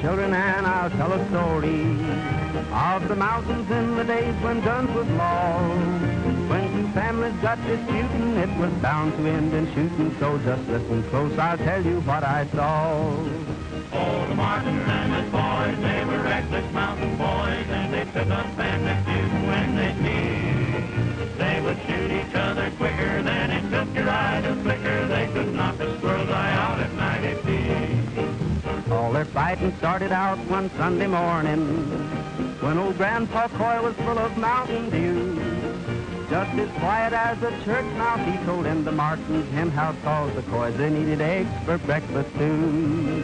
Children, and I'll tell a story of the mountains in the days when guns was law. When two families got disputing, it was bound to end in shooting. So just listen close, I'll tell you what I saw. Oh, the Martins and his boys, they were reckless mountain boys, and they took up family feud when they meet. They would shoot each other quicker than it took your eye to flicker. They could knock a squirrel's eye out at 90 feet. All their fighting started out one Sunday morning when old Grandpa Coy was full of Mountain Dew. Just as quiet as a church mouse, he told in the Martins hen house calls the Coys they needed eggs for breakfast too.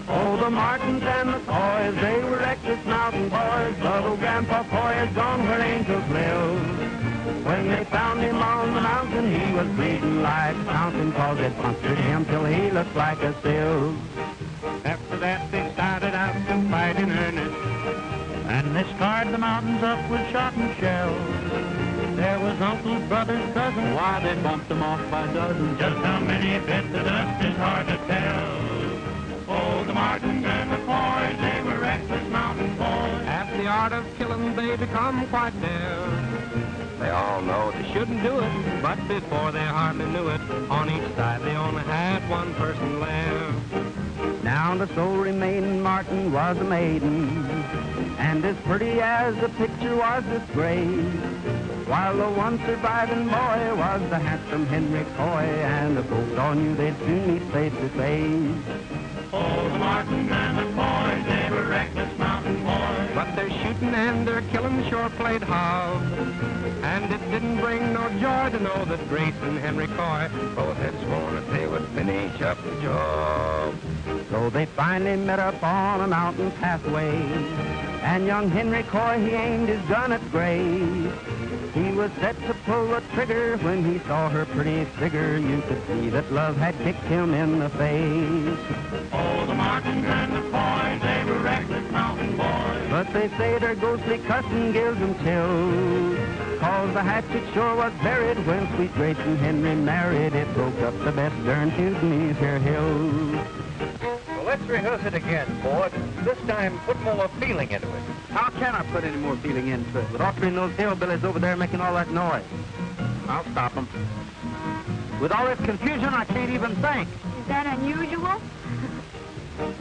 Oh, the Martins and the Coys, they were reckless mountain boys, but old Grandpa Coy is gone where angels live. When they found him on the mountain, he was bleeding like a fountain, cause it punctured him till he looked like a sieve. After that, they started out to fight in earnest, and they scarred the mountains up with shot and shell. There was uncles, brothers, cousins, why they bumped them off by dozens. Just how many bit the dust is hard to tell. Oh, the Martins and the Coys, they were reckless mountain boys. At the art of killing, they become quite dare. They all know they shouldn't do it, but before they hardly knew it, on each side they only had one person left. Now the sole remaining Martin was a maiden, and as pretty as the picture was disgraced, while the one surviving boy was the handsome Henry Coy, and the folks all knew they'd soon meet face to face. Oh, the Martins and the Coys, they were reckless mountain boys. But their shooting and their killing sure played hob, and it didn't bring no joy to know that Grace and Henry Coy both had sworn that they would finish up the job. So they finally met up on a mountain pathway, and young Henry Coy, he aimed his gun at Grace. He was set to pull the trigger when he saw her pretty figure. You could see that love had kicked him in the face. Oh, the Martins and the Coys, they were reckless mountain boys. But they say their ghostly cussing gives them chills, cause the hatchet sure was buried when sweet Grace and Henry married. It broke up the best darn feud in these here hills. Well, let's rehearse it again, Ford. This time, put more feeling into it. How can I put any more feeling into it with Autry and those hillbillies over there making all that noise? I'll stop them. With all this confusion, I can't even think. Is that unusual?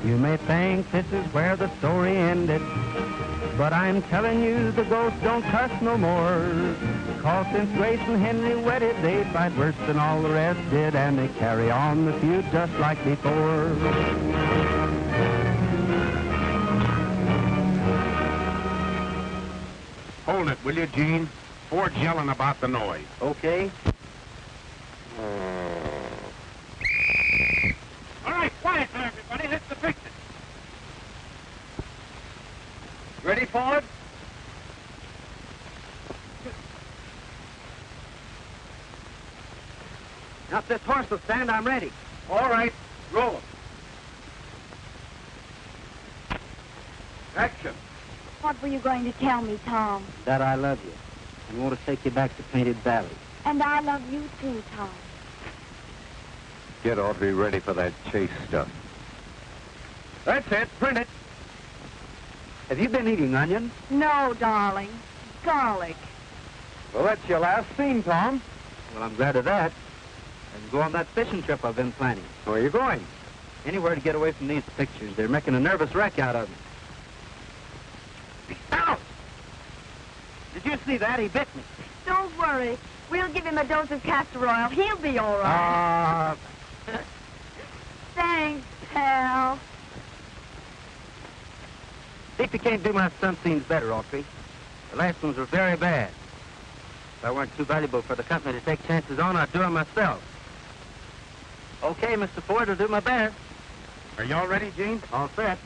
You may think this is where the story ended, but I'm telling you the ghosts don't cuss no more. Cause since Grace and Henry wedded, they fight worse than all the rest did, and they carry on the feud just like before. Hold it, will you, Gene? Ford's yelling about the noise. Okay. All right, quiet now, everybody. Let's fix it. Ready, Ford? Now, if this horse will stand, I'm ready. All right, roll 'em. Action. What were you going to tell me, Tom? That I love you and want to take you back to Painted Valley. And I love you too, Tom. Get Autry ready for that chase stuff. That's it. Print it. Have you been eating onions? No, darling. Garlic. Well, that's your last scene, Tom. Well, I'm glad of that. And go on that fishing trip I've been planning. Where are you going? Anywhere to get away from these pictures. They're making a nervous wreck out of me. Ow! Did you see that? He bit me. Don't worry. We'll give him a dose of castor oil. He'll be all right. Thanks, pal. See if you can't do my stunt scenes better, Autry. The last ones were very bad. If I weren't too valuable for the company to take chances on, I'd do them myself. Okay, Mr. Ford, I'll do my best. Are you all ready, Gene? All set.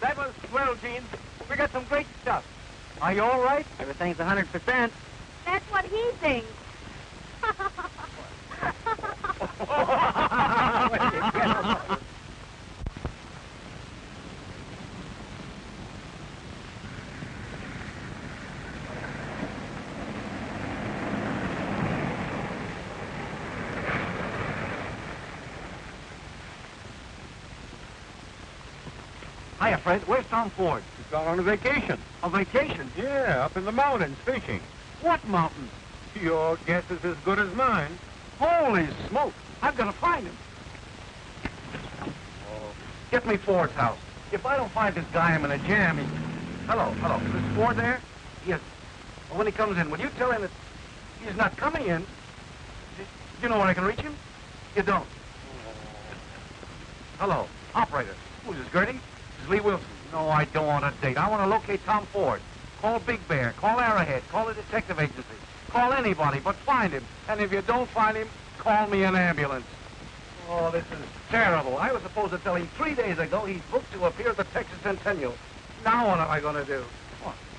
That was swell, Gene. We got some great stuff. Are you all right? Everything's 100%. That's what he thinks. Hiya, Fred. Where's Tom Ford? He's gone on a vacation. A vacation? Yeah, up in the mountains fishing. What mountains? Your guess is as good as mine. Holy smoke. I've got to find him. Get me Ford's house. If I don't find this guy, I'm in a jam. Hello. Is this Ford there? Yes. Well, when he comes in, will you tell him that he's not coming in? Do you know where I can reach him? You don't. Hello. Operator. Who's this, Gertie? This is Lee Wilson. No, I don't want a date. I want to locate Tom Ford. Call Big Bear. Call Arrowhead. Call the detective agency. Call anybody, but find him. And if you don't find him, call me an ambulance. Oh, this is terrible. I was supposed to tell him 3 days ago he's booked to appear at the Texas Centennial. Now what am I going to do?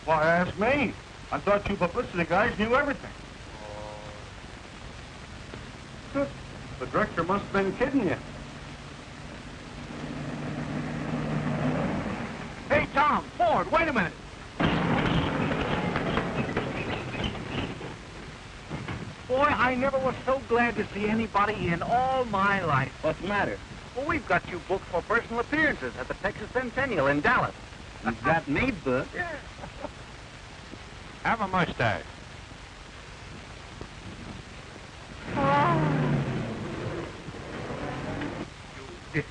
Why, ask me. I thought you publicity guys knew everything. The director must have been kidding you. Hey, Tom, Ford, wait a minute. Boy, I never was so glad to see anybody in all my life. What's the matter? Well, we've got you booked for personal appearances at the Texas Centennial in Dallas. You got me booked? Yeah. Have a mustache. You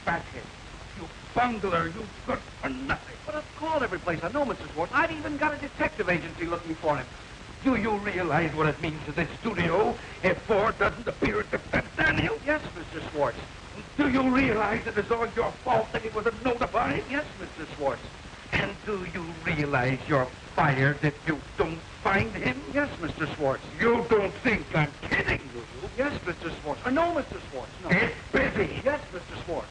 fathead. You bungler. You good for nothing. But I've called every place I know, Mr. Schwartz. I've even got a detective agency looking for him. Do you realize what it means to this studio if Ford doesn't appear at the Centennial? Yes, Mr. Schwartz. Do you realize it is all your fault that he wasn't notified? Yes, Mr. Schwartz. And do you realize you're fired if you don't find him? Yes, Mr. Schwartz. You don't think I'm kidding, do you? Yes, Mr. Schwartz. No, Mr. Schwartz. No. Get busy. Yes, Mr. Schwartz.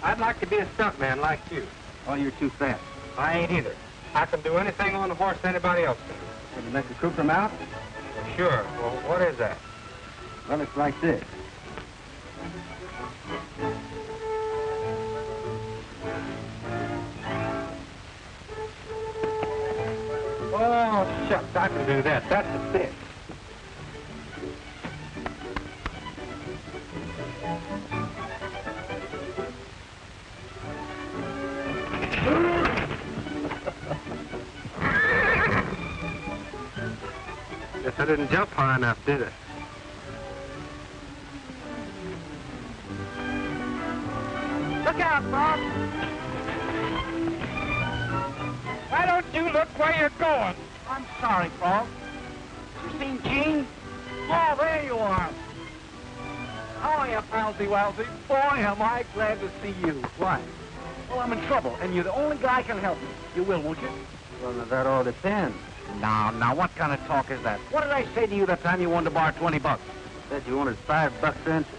I'd like to be a stuntman like you. Oh, you're too fast. I ain't either. I can do anything on the horse anybody else can do. Can you make a crew come out? Sure. Well, what is that? Well, it's like this. Oh, shucks, I can do that. That's a fit. Guess I didn't jump high enough, did I? Look out, Bob. Why don't you look where you're going? I'm sorry, Frog. You seen Gene? Oh, there you are. How are you, Palsy Walsy? Boy, am I glad to see you. Why? Well, I'm in trouble, and you're the only guy can help me. You will, won't you? Well, now, that all depends. Now, what kind of talk is that? What did I say to you that time you wanted to borrow $20? Said you wanted $5 interest.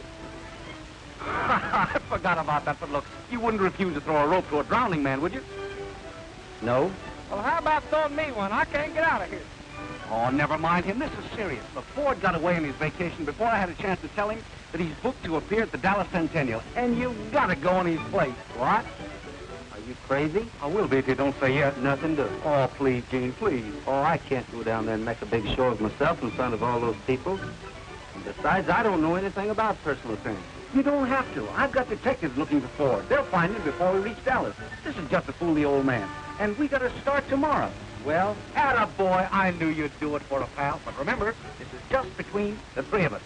I forgot about that, but look, you wouldn't refuse to throw a rope to a drowning man, would you? No? Well, how about throwing me one? I can't get out of here. Oh, never mind him. This is serious. Look, Ford got away on his vacation before I had a chance to tell him that he's booked to appear at the Dallas Centennial, and you've got to go in his place. What? Are you crazy? I will be if you don't say yes. Nothing doing. Oh, please, Gene, please. Oh, I can't go down there and make a big show of myself in front of all those people. And besides, I don't know anything about personal appearances. You don't have to. I've got detectives looking for Ford. They'll find him before we reach Dallas. This is just to fool the old man. And we got to start tomorrow. Well, attaboy, I knew you'd do it for a pal. But remember, this is just between the three of us.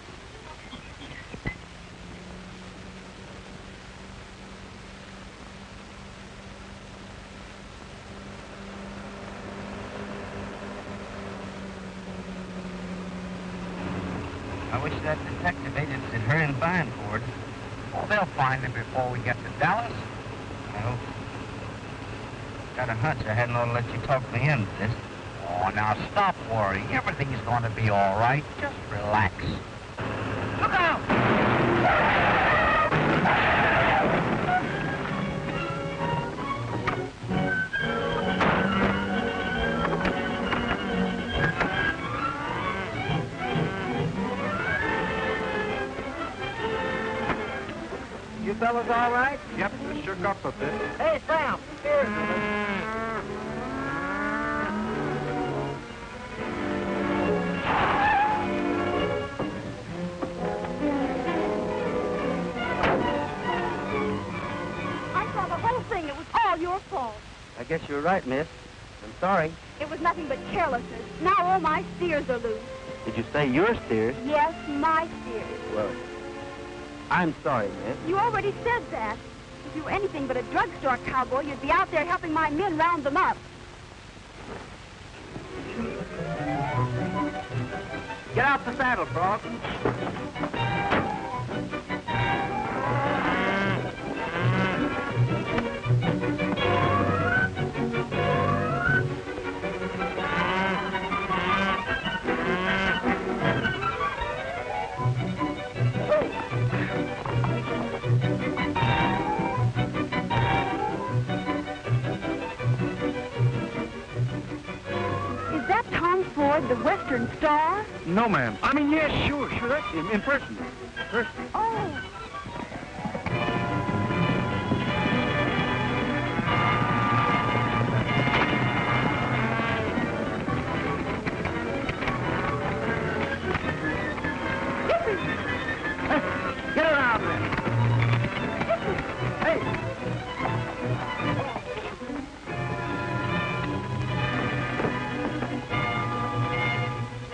I wish that detective agents had hurry and find Ford. Oh, they'll find him before we get to Dallas. I hope. Got a hunch I hadn't ought to let you talk me into this. Oh, now stop worrying. Everything's going to be all right. Just relax. Look out! You fellas all right? Yep, just shook up a bit. Hey, Sam, here. I saw the whole thing. It was all your fault. I guess you're right, miss. I'm sorry. It was nothing but carelessness. Now all my steers are loose. Did you say your steers? Yes, my steers. Well, I'm sorry, miss. You already said that. If you were anything but a drugstore cowboy, you'd be out there helping my men round them up. Get out the saddle, Frog. of the Western Star? No, ma'am. I mean, yes, sure, that's him. Impersonate. Oh. Get around there. Hey.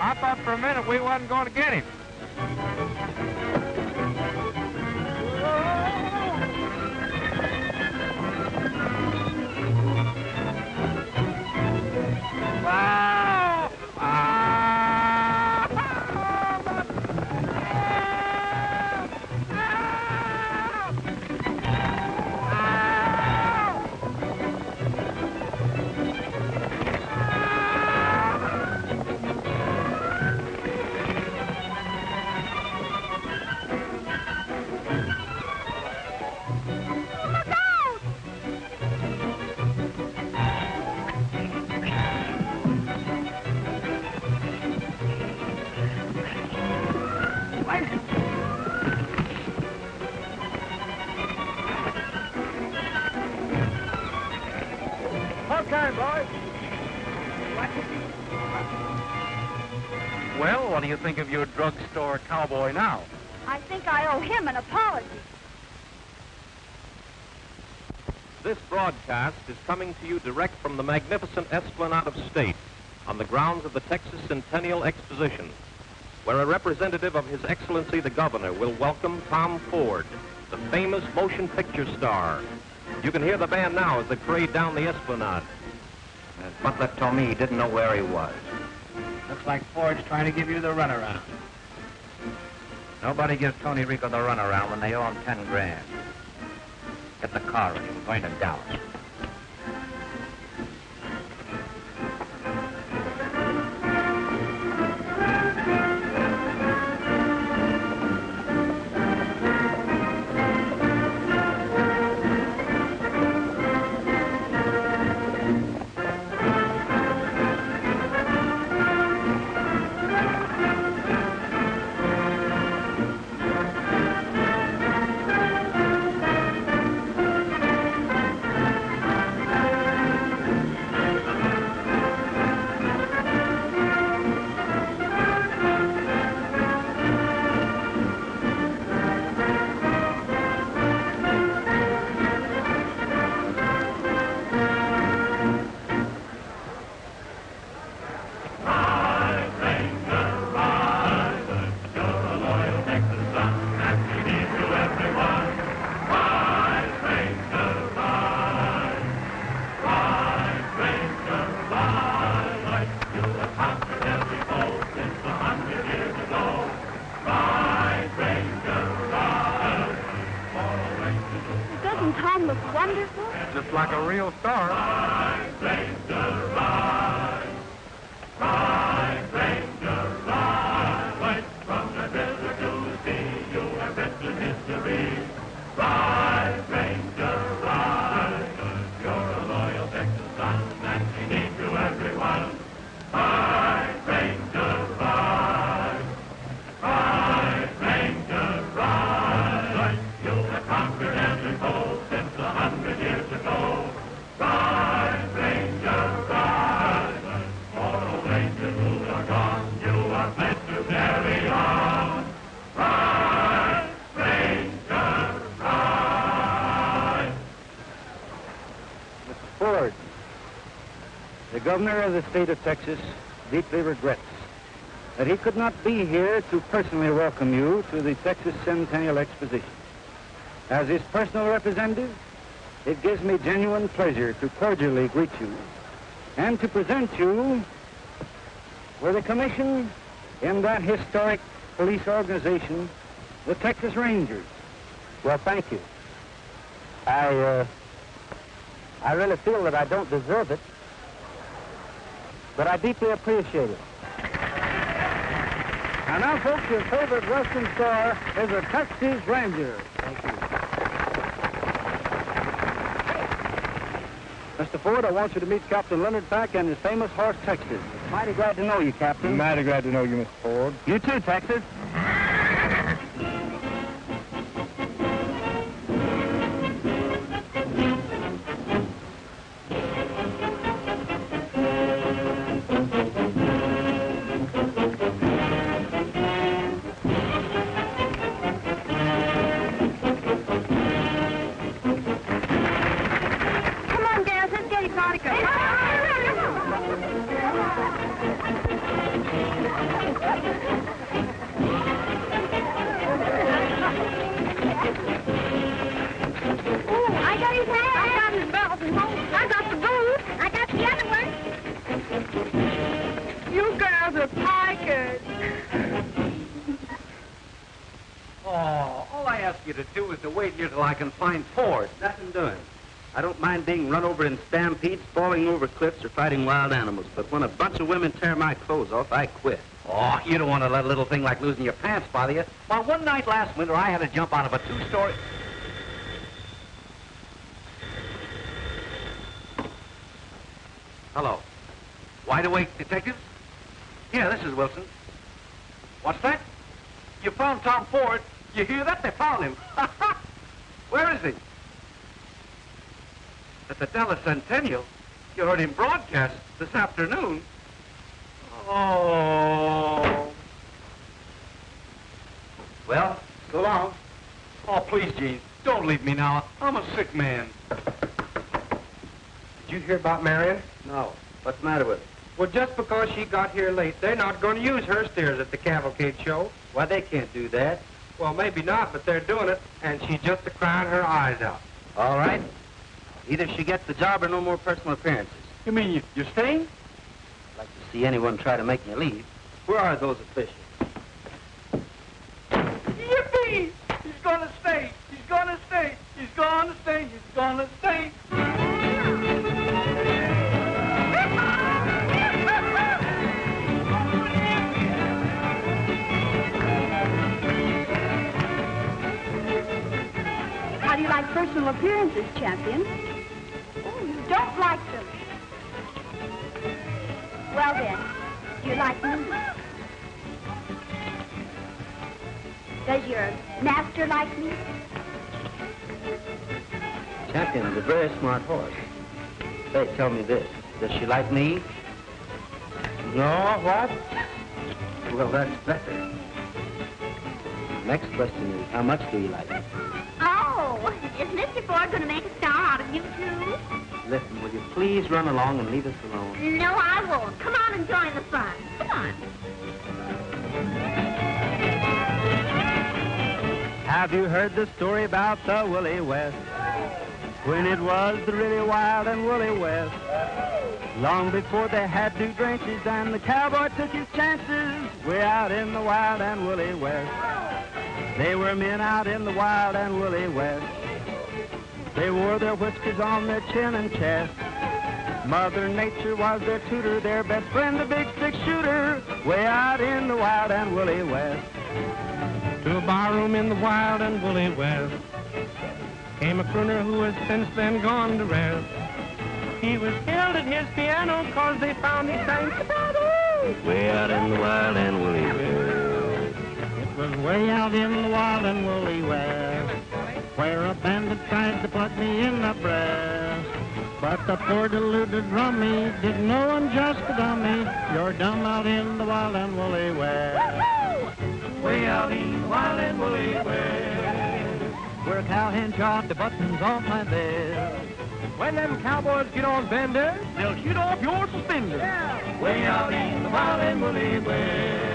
I thought for a minute we wasn't going to get him. Well, what do you think of your drugstore cowboy now? I think I owe him an apology. This broadcast is coming to you direct from the magnificent Esplanade of State on the grounds of the Texas Centennial Exposition, where a representative of His Excellency the Governor will welcome Tom Ford, the famous motion picture star. You can hear the band now as they parade down the Esplanade. Butler told me he didn't know where he was. Looks like Ford's trying to give you the runaround. Nobody gives Tony Rico the runaround when they owe him 10 grand. Get the car ready. We're going to Dallas. Just like a real star. Ride, Ranger, ride. Ride, Ranger, ride. Right from the river to the sea, you have written history. Ride, Ranger, ride. You're a loyal Texas son, and we need you, everyone. Ride, Ranger, ride. Ride, Ranger, ride. You have conquered every foe since 100 years ago. Ride, Ranger, ride. For old Rangers who are gone, you are meant to carry on. Ride, Ranger, ride. Mr. Ford, the governor of the state of Texas deeply regrets that he could not be here to personally welcome you to the Texas Centennial Exposition. As his personal representative, it gives me genuine pleasure to cordially greet you and to present you with a commission in that historic police organization, the Texas Rangers. Well, thank you. I really feel that I don't deserve it, but I deeply appreciate it. And now, folks, your favorite Western star is a Texas Ranger. Thank you. Mr. Ford, I want you to meet Captain Leonard Mack and his famous horse, Texas. Mighty glad to know you, Captain. Mighty glad to know you, Mr. Ford. You too, Texas. To do is to wait here till I can find Ford. Nothing doing. I don't mind being run over in stampedes, falling over cliffs, or fighting wild animals, but when a bunch of women tear my clothes off, I quit. Oh, you don't want to let a little thing like losing your pants bother you. Well, one night last winter, I had to jump out of a two-story... Hello. Wide awake, detectives? Yeah, this is Wilson. What's that? You found Tom Ford? You hear that? They found him. Where is he? At the Dallas Centennial. You heard him broadcast this afternoon. Oh. Well, so long. Oh, please, Gene, don't leave me now. I'm a sick man. Did you hear about Marion? No. What's the matter with her? Well, just because she got here late, they're not going to use her steers at the cavalcade show. Why, they can't do that. Well, maybe not, but they're doing it, and she's just crying her eyes out. All right. Either she gets the job or no more personal appearances. You mean you're staying? I'd like to see anyone try to make me leave. Where are those officials? Yippee! He's gonna stay. He's gonna stay. He's gonna stay. He's gonna stay. How do you like personal appearances, champion? Oh, you don't like them. Well then, do you like me? Does your master like me? Champion is a very smart horse. Say, tell me this. Does she like me? No, what? Well, that's better. Next question is, how much do you like me? Oh, is Mr. Ford going to make a star out of you, too? Listen, will you please run along and leave us alone? No, I won't. Come on and join the fun. Come on. Have you heard the story about the Woolly West? When it was the really wild and woolly West. Long before they had new drenches and the cowboy took his chances way out in the wild and woolly West. They were men out in the wild and woolly West. They wore their whiskers on their chin and chest. Mother Nature was their tutor, their best friend, the big six-shooter, way out in the wild and woolly West. To a barroom in the wild and woolly West came a crooner who has since then gone to rest. He was killed at his piano 'cause they found he sang staccato way out in the wild and woolly West. It was way out in the wild and woolly West where a bandit tried to put me in the breast. But the poor deluded rummy didn't know I'm just a dummy. You're dumb out in the wild and woolly West. Way out in the wild and woolly West, where a cowhand chopped the buttons off my vest. When them cowboys get on bender, they'll shoot off your suspenders. Yeah. Way out in the wild and woolly West.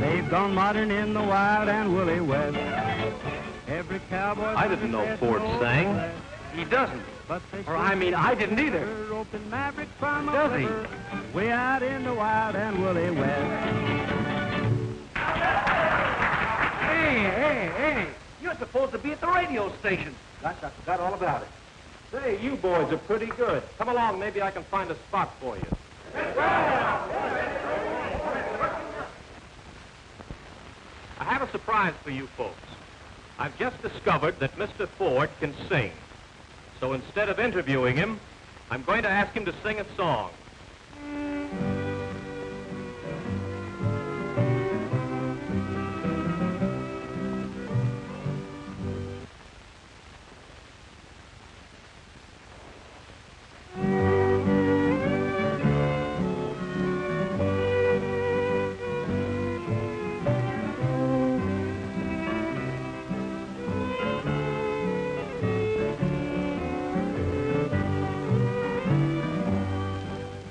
They've gone modern in the wild and woolly West. Every cowboy... I didn't know Ford sang. He doesn't. Or, I mean, I didn't either. Does he? Way out in the wild and woolly West. Hey, you're supposed to be at the radio station. Gosh, I forgot all about it. Say, you boys are pretty good. Come along, maybe I can find a spot for you. a surprise for you folks. I've just discovered that Mr. Ford can sing. So instead of interviewing him, I'm going to ask him to sing a song.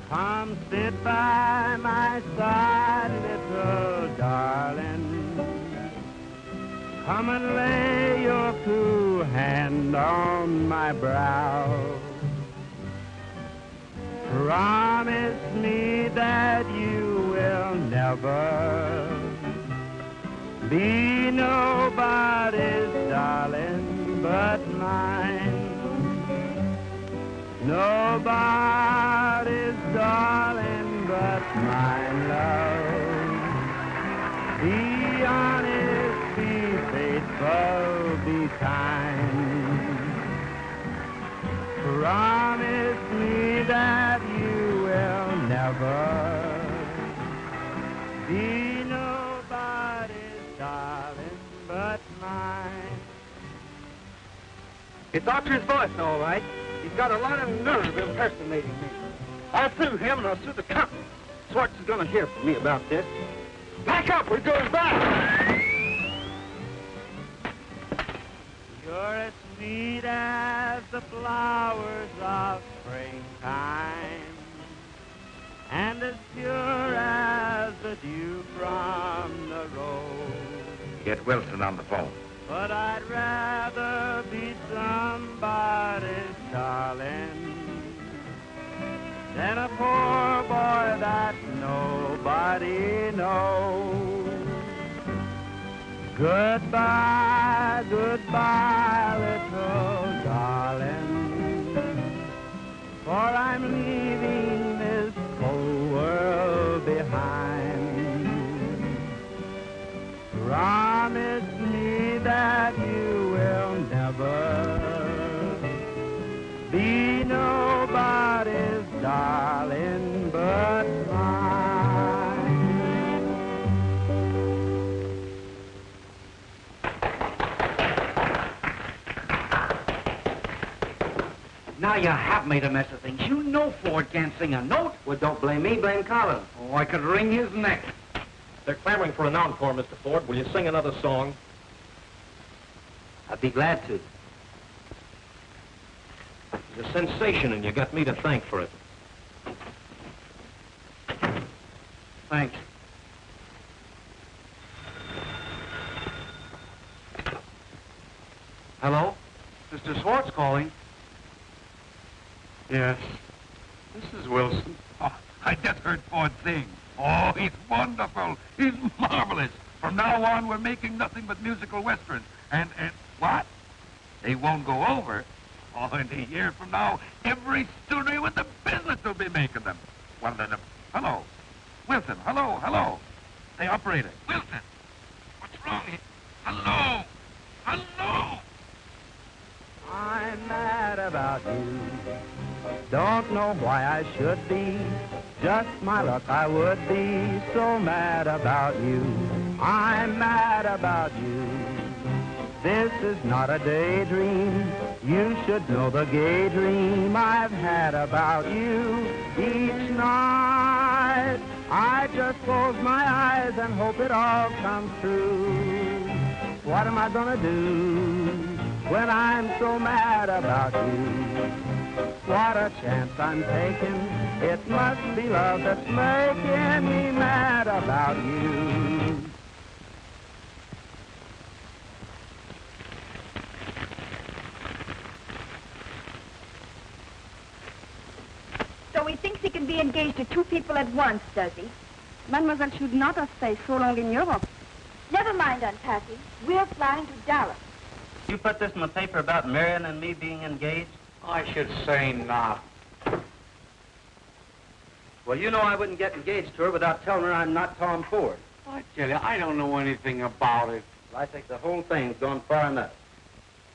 Come sit by my side, little darling. Come and lay your cool hand on my brow. Promise me that you will never be nobody's darling but mine. Nobody's darling but my love. Be honest, be faithful, be kind. Promise me that you will never be nobody's darling but mine. It's Autry's voice, all right. He's got a lot of nerve impersonating me. I'll sue him and I'll sue the company. Swartz is going to hear from me about this. Pack up, we're going back. You're as sweet as the flowers of springtime, and as pure as the dew from the rose. Get Wilson on the phone. But I'd rather be somebody's darling than a poor boy that nobody knows. Goodbye, goodbye, little darling, for I'm leaving this cold world behind. Promise me that you will never be nobody's darling but mine. Now you have made a mess of things. You know Ford can't sing a note. Well, don't blame me, blame Collins. Oh, I could wring his neck. They're clamoring for an encore, Mr. Ford. Will you sing another song? I'd be glad to. It's a sensation, and you got me to thank for it. Thanks. Hello? Mr. Swartz calling. Yes. This is Wilson. Oh, I just heard Ford sing. Oh, he's wonderful. He's marvelous. From now on, we're making nothing but musical westerns. And what? They won't go over. Oh, in a year from now, every studio in the business will be making them. Well, then, hello. Wilson, hello, hello. Hey, operator. Wilson, what's wrong here? Hello, hello. I'm mad about you. Don't know why I should be. Just my luck, I would be so mad about you. I'm mad about you. This is not a daydream. You should know the gay dream I've had about you. Each night, I just close my eyes and hope it all comes true. What am I gonna do when I'm so mad about you? What a chance I'm taking. It must be love that's making me mad about you. So he thinks he can be engaged to two people at once, does he? Mademoiselle should not have stayed so long in Europe. Never mind, Aunt Patty. We're flying to Dallas. You put this in the paper about Marion and me being engaged? I should say not. Well, you know I wouldn't get engaged to her without telling her I'm not Tom Ford. I tell you, I don't know anything about it. I think the whole thing's gone far enough.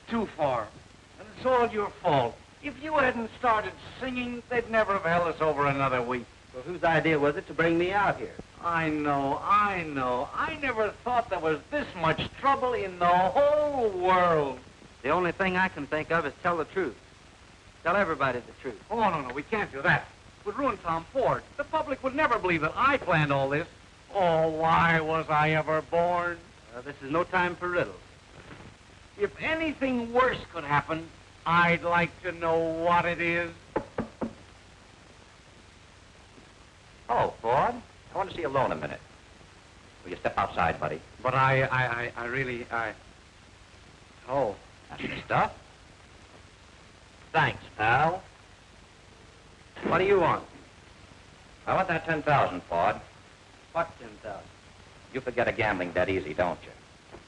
Too far. And it's all your fault. If you hadn't started singing, they'd never have held us over another week. Well, whose idea was it to bring me out here? I know. I never thought there was this much trouble in the whole world. The only thing I can think of is tell the truth. Tell everybody the truth. Oh, no, we can't do that. It would ruin Tom Ford. The public would never believe that I planned all this. Oh, why was I ever born? This is no time for riddles. If anything worse could happen, I'd like to know what it is. Oh, Ford, I want to see you alone a minute. Will you step outside, buddy? But I really. Oh, that's the stuff. Thanks, pal. What do you want? I want that 10,000, Ford. What 10,000? You forget a gambling that easy, don't you?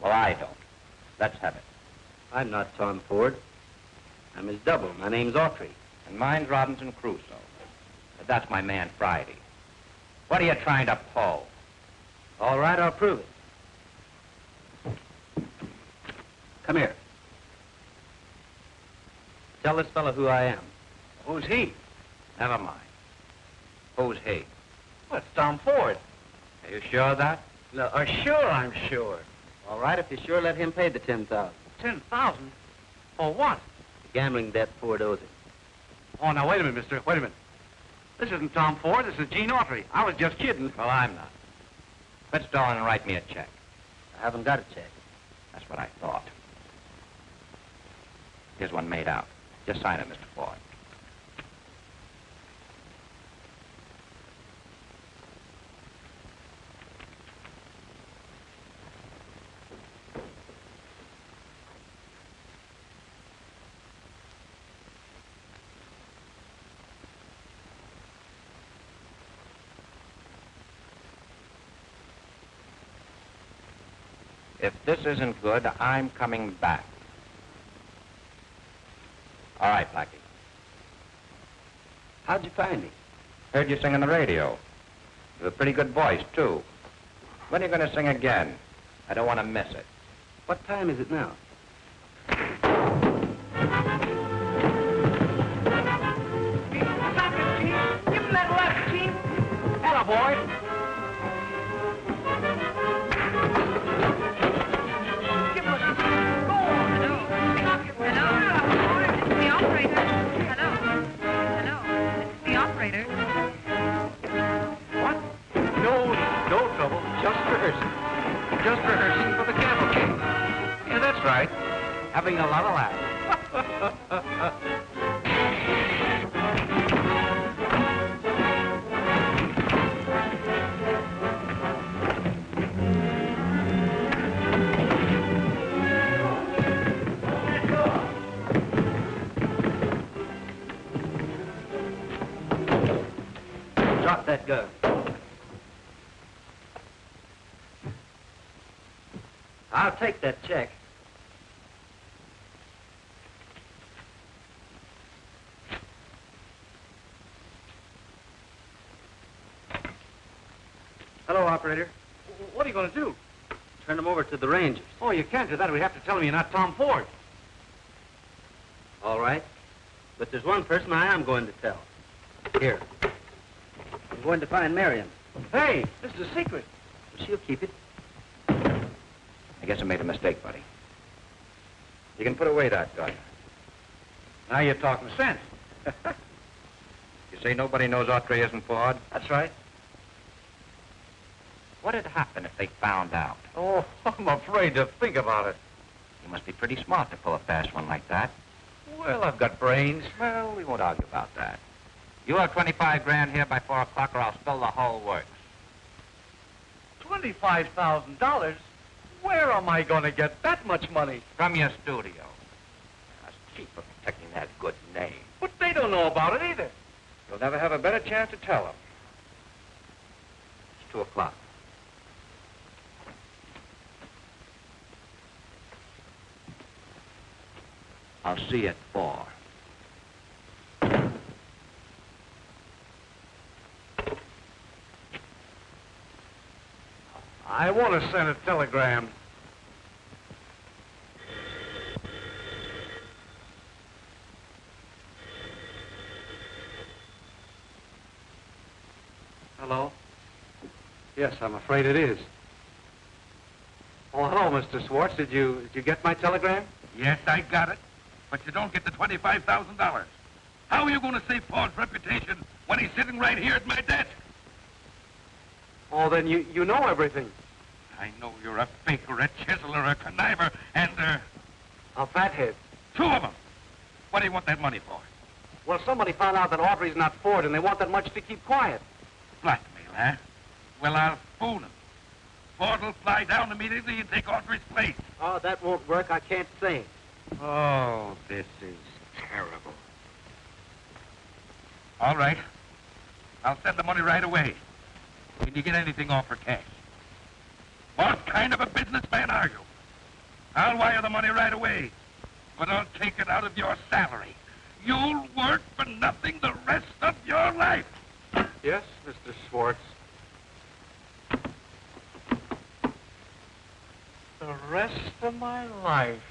Well, I don't. Let's have it. I'm not Tom Ford. I'm his double. My name's Autry. And mine's Robinson Crusoe. But that's my man, Friday. What are you trying to pull? All right, I'll prove it. Come here. Tell this fellow who I am. Who's he? Never mind. Who's he? Well, it's Tom Ford. Are you sure of that? No, sure, I'm sure. All right, if you're sure, let him pay the 10,000. 10,000? For what? The gambling debt Ford owes him. Oh, now, wait a minute, mister. Wait a minute. This isn't Tom Ford. This is Gene Autry. I was just kidding. Well, I'm not. Quit stalling and write me a check. I haven't got a check. That's what I thought. Here's one made out. Just sign it, Mr. Ford. If this isn't good, I'm coming back. All right, Blackie. How'd you find me? Heard you sing on the radio. You have a pretty good voice, too. When are you going to sing again? I don't want to miss it. What time is it now? Stop it, Gene. Give him that left, Gene. Hello, boy. What? No trouble. Just rehearsing. Just rehearsing for the cavalcade. Yeah, that's right. Having a lot of laughs. Drop that gun. I'll take that check. Hello, operator. What are you going to do? Turn them over to the Rangers. Oh, you can't do that. We have to tell him you're not Tom Ford. All right. But there's one person I am going to tell. Here. I'm going to find Marion. Hey, this is a secret. She'll keep it. I guess I made a mistake, buddy. You can put away that gun. Now you're talking sense. You say nobody knows Autry isn't Ford? That's right. What'd happen if they found out? Oh, I'm afraid to think about it. You must be pretty smart to pull a fast one like that. Well, I've got brains. Well, we won't argue about that. You have 25 grand here by 4 o'clock or I'll spill the whole works. $25,000? Where am I going to get that much money? From your studio. That's cheap for protecting that good name. But they don't know about it either. You'll never have a better chance to tell them. It's 2 o'clock. I'll see you at 4. I want to send a telegram. Hello? Yes, I'm afraid it is. Oh, hello, Mr. Swartz. Did you get my telegram? Yes, I got it. But you don't get the $25,000. How are you going to save Ford's reputation when he's sitting right here at my desk? Oh, then you know everything. I know you're a faker, a chiseler, a conniver, and, A fathead. two of them. What do you want that money for? Well, somebody found out that Autry's not Ford, and they want that much to keep quiet. Blackmail, huh? Well, I'll fool him. Ford will fly down immediately and take Autry's place. Oh, that won't work. I can't say. Oh, this is terrible. All right. I'll send the money right away. Can you get anything off for cash? What kind of a businessman are you? I'll wire the money right away, but I'll take it out of your salary. You'll work for nothing the rest of your life. Yes, Mr. Swartz. The rest of my life.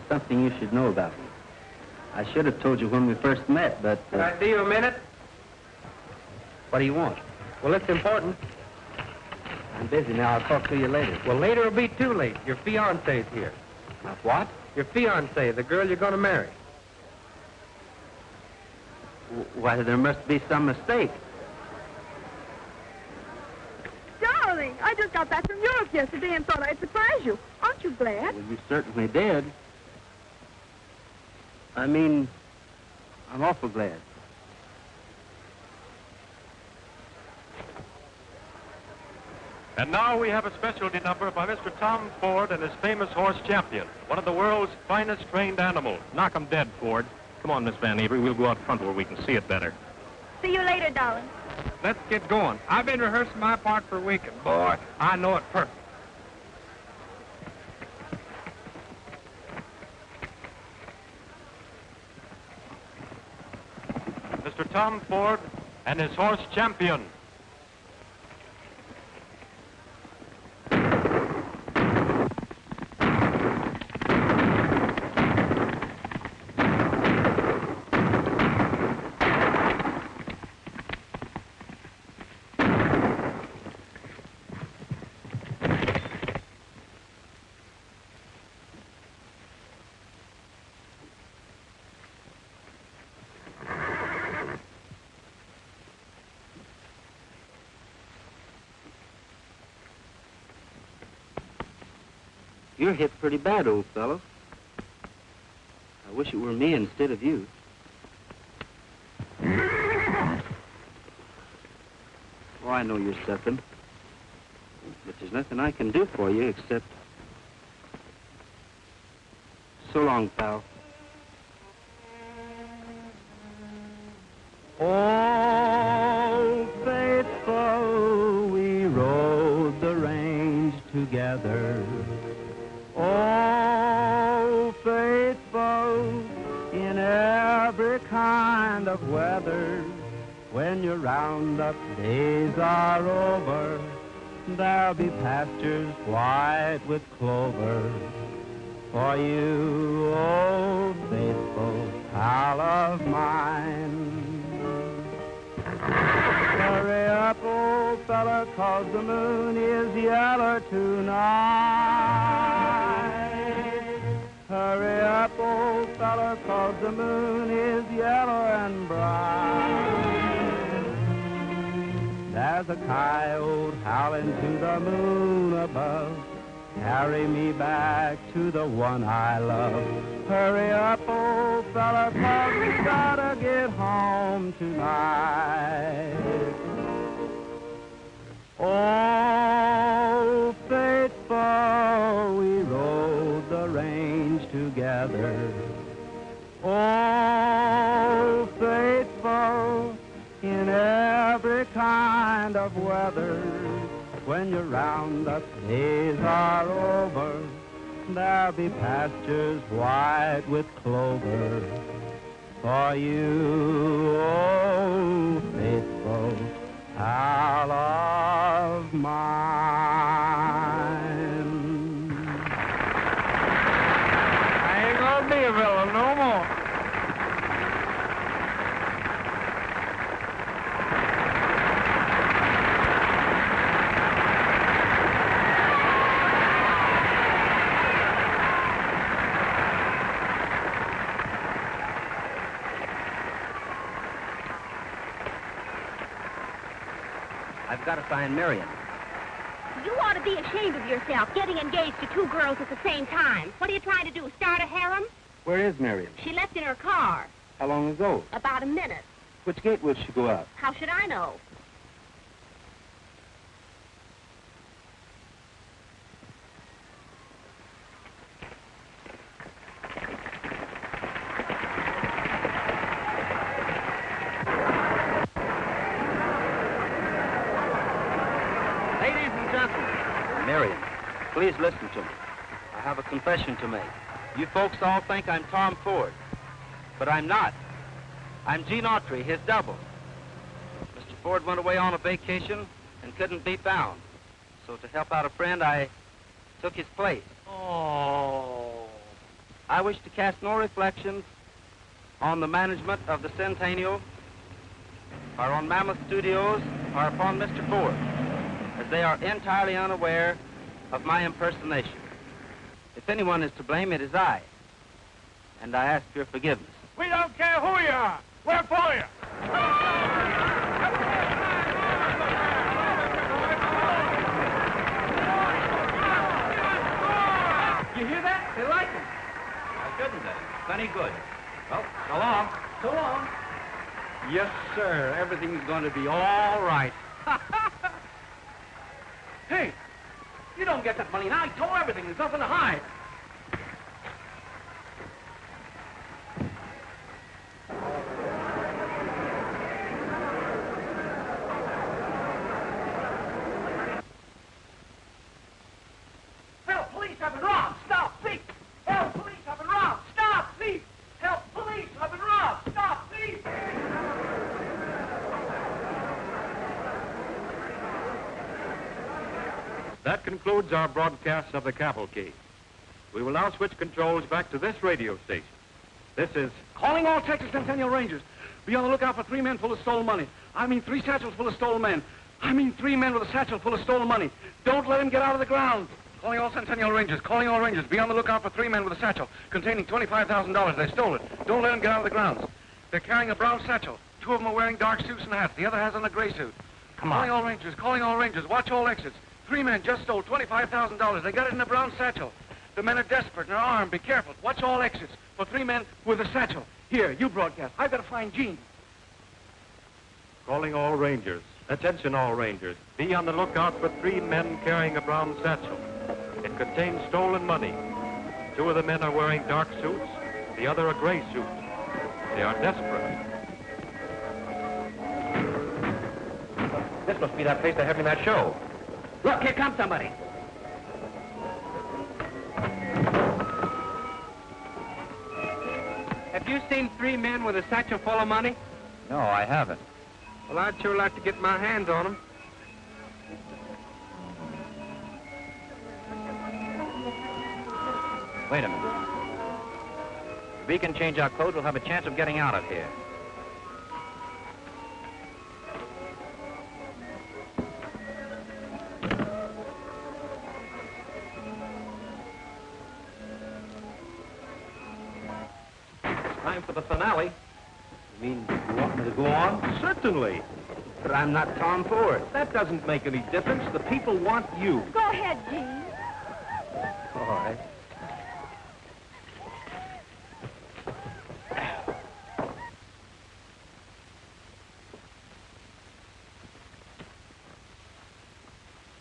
Something you should know about me. I should have told you when we first met, but... Can I see you a minute? What do you want? Well, it's important. I'm busy now. I'll talk to you later. Well, later will be too late. Your fiancé's here. Now, what? Your fiancée, the girl you're going to marry. Why, there must be some mistake. Darling, I just got back from Europe yesterday and thought I'd surprise you. Aren't you glad? Well, you certainly did. I mean, I'm awful glad. And now we have a specialty number by Mr. Tom Ford and his famous horse Champion, one of the world's finest trained animals. Knock 'em dead, Ford. Come on, Miss Van Avery. We'll go out front where we can see it better. See you later, darling. Let's get going. I've been rehearsing my part for a week, and boy, I know it perfect. Mr. Tom Ford and his horse Champion. You're hit pretty bad, old fellow. I wish it were me instead of you. Oh, I know you're suffering. But there's nothing I can do for you except... So long, pal. Oh, faithful, we rode the range together. Oh, faithful, in every kind of weather. When your roundup days are over, there'll be pastures white with clover for you, oh faithful pal of mine. Hurry up, old fella, 'cause the moon is yellow tonight. Hurry up, old fella, 'cause the moon is yellow and bright. There's a coyote howling to the moon above. Carry me back to the one I love. Hurry up, old fella, 'cause we gotta get home tonight. Oh, faithful, we rode the range together. Oh, faithful, in every kind of weather. When your roundup days are over, there'll be pastures white with clover for you, oh faithful pal of mine. I ain't gonna be a villain no more. I've got to find Miriam. You ought to be ashamed of yourself, getting engaged to two girls at the same time. What are you trying to do, start a harem? Where is Miriam? She left in her car. How long ago? About a minute. Which gate will she go out? How should I know? Miriam, please listen to me. I have a confession to make. You folks all think I'm Tom Ford, but I'm not. I'm Gene Autry, his double. Mr. Ford went away on a vacation and couldn't be found. So to help out a friend, I took his place. Oh. I wish to cast no reflections on the management of the Centennial or on Mammoth Studios or upon Mr. Ford, as they are entirely unaware of my impersonation. If anyone is to blame, it is I, and I ask your forgiveness. We don't care who you are. We're for you. You hear that? They like him. Why shouldn't they? Plenty good. Well, so long. So long. Yes, sir. Everything's going to be all right. Hey, you don't get that money now. I told everything. There's nothing to hide. Help, police, I've been robbed. Stop, thief. Help, police, I've been robbed. Stop, thief. Help, police, I've been robbed. Stop, thief. That concludes our broadcast of the cavalcade. We will now switch controls back to this radio station. This is Calling all Texas Centennial Rangers. Be on the lookout for 3 men full of stolen money. I mean 3 satchels full of stolen men. I mean 3 men with a satchel full of stolen money. Don't let him get out of the ground. Calling all Centennial Rangers. Calling all Rangers. Be on the lookout for 3 men with a satchel containing $25,000. They stole it. Don't let him get out of the grounds. They're carrying a brown satchel. 2 of them are wearing dark suits and hats. The other has on a gray suit. Come on. Calling all Rangers. Calling all Rangers. Watch all exits. 3 men just stole $25,000. They got it in a brown satchel. The men are desperate and are armed. Be careful. Watch all exits for 3 men with a satchel. Here, you broadcast. I've got to find Gene. Calling all Rangers. Attention, all Rangers. Be on the lookout for 3 men carrying a brown satchel. It contains stolen money. 2 of the men are wearing dark suits, the other a gray suit. They are desperate. This must be that place they're having that show. Look, here comes somebody. Have you seen 3 men with a satchel full of money? No, I haven't. Well, I'd sure like to get my hands on them. Wait a minute. If we can change our code, we'll have a chance of getting out of here. Time for the finale. You mean you want me to go on? Certainly. But I'm not Tom Ford. That doesn't make any difference. The people want you. Go ahead, Gene. All right.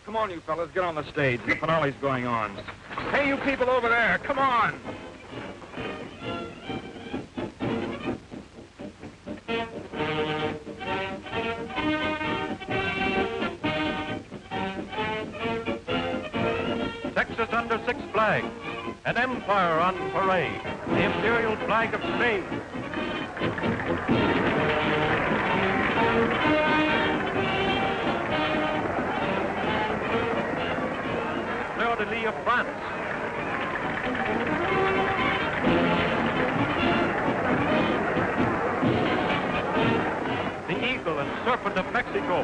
Come on, you fellas, get on the stage. The finale's going on. Hey, you people over there, come on! Texas under 6 flags. An empire on parade. The imperial flag of Spain. Fleur-de-lis of France. The eagle and serpent of Mexico.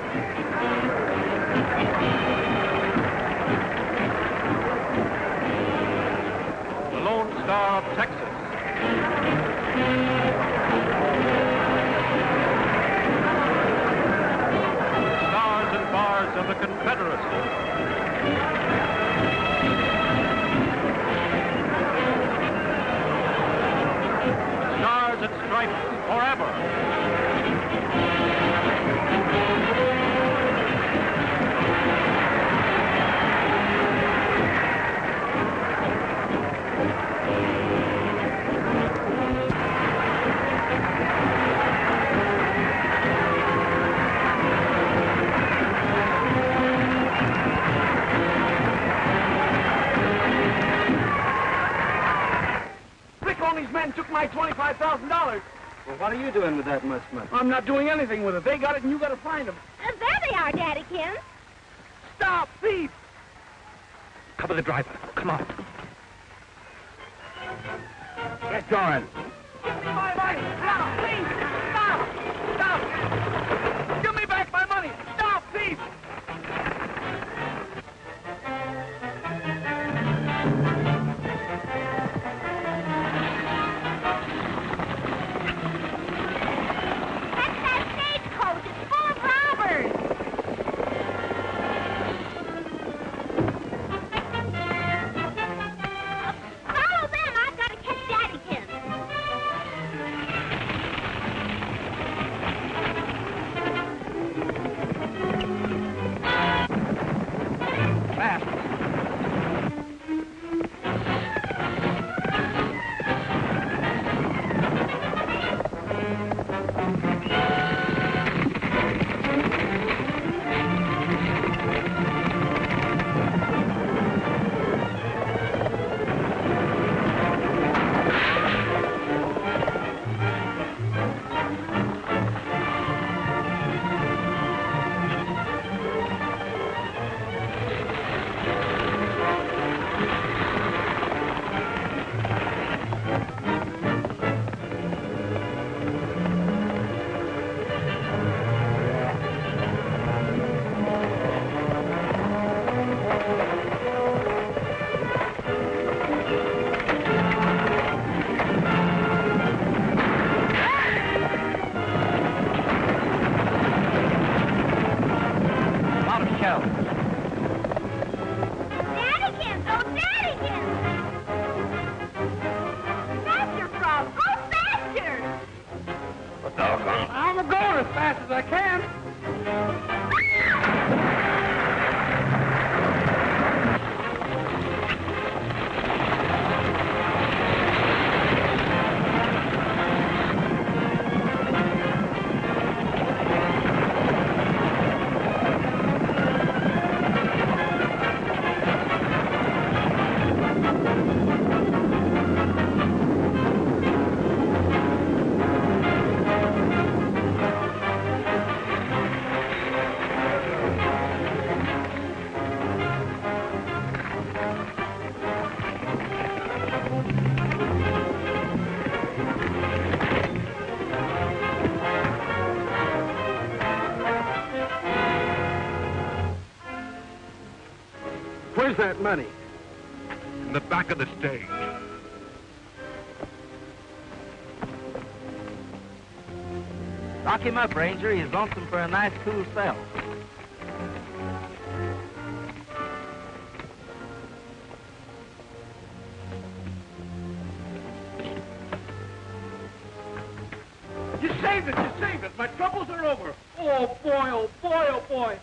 The Lone Star of Texas. Stars and bars of the Confederacy. Stars and stripes forever. Rico and his men took my $25,000. Well, what are you doing with that much money? I'm not doing anything with it. They got it, and you got to find them. There they are, Daddykins. Stop, thief! Cover the driver. Come on. Get going. My money! Stop, please! Stop! Stop! Give me back my money! Stop, thief! That's that stagecoach. It's full of robbers. Follow them. I've got to catch Daddykins. Fast. Lot of shells. Daddykins! Oh, Daddykins! Faster, Frog! Go faster! I'm going as fast as I can. Where's that money? In the back of the stage. Lock him up, Ranger. He's lonesome for a nice, cool spell. You saved it, you saved it. My troubles are over. Oh, boy, oh, boy, oh, boy.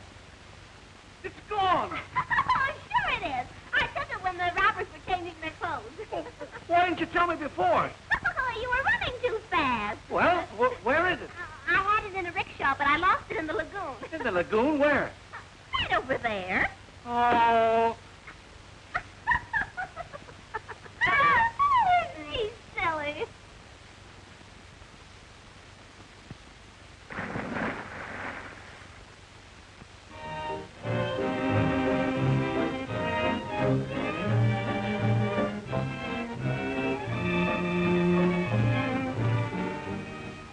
It's gone. Oh, sure it is. I took it when the robbers were changing their clothes. Why didn't you tell me before? Oh, you were running too fast. Well, where is it? I had it in a rickshaw, but I lost it in the lagoon. In the lagoon? Where? Right over there. Oh. He's silly.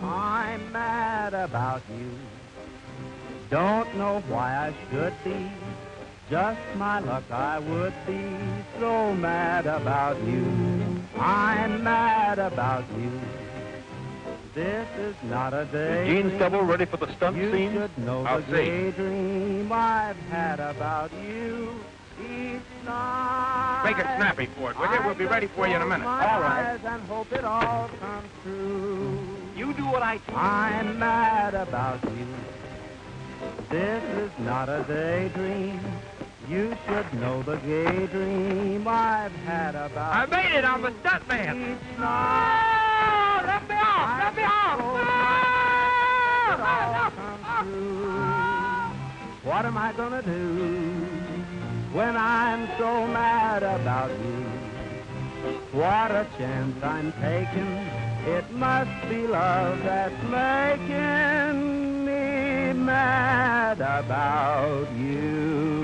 I'm mad about you. Don't know why I should be. Just my luck I would be so mad about you. I'm mad about you. This is not a day. Gene's double ready for the stunt you scene? should know I'll the see. daydream I've had about you each night. Make it snappy, Ford, will you? We'll be ready for you in a minute. All right. And hope it all comes true. You do what I do. I'm mad about you. This is not a daydream. You should know the gay dream I've had about I made it. I'm a stuntman. each night. Let me off! Let me off! It all comes true. What am I gonna do when I'm so mad about you? What a chance I'm taking. It must be love that's making me mad about you.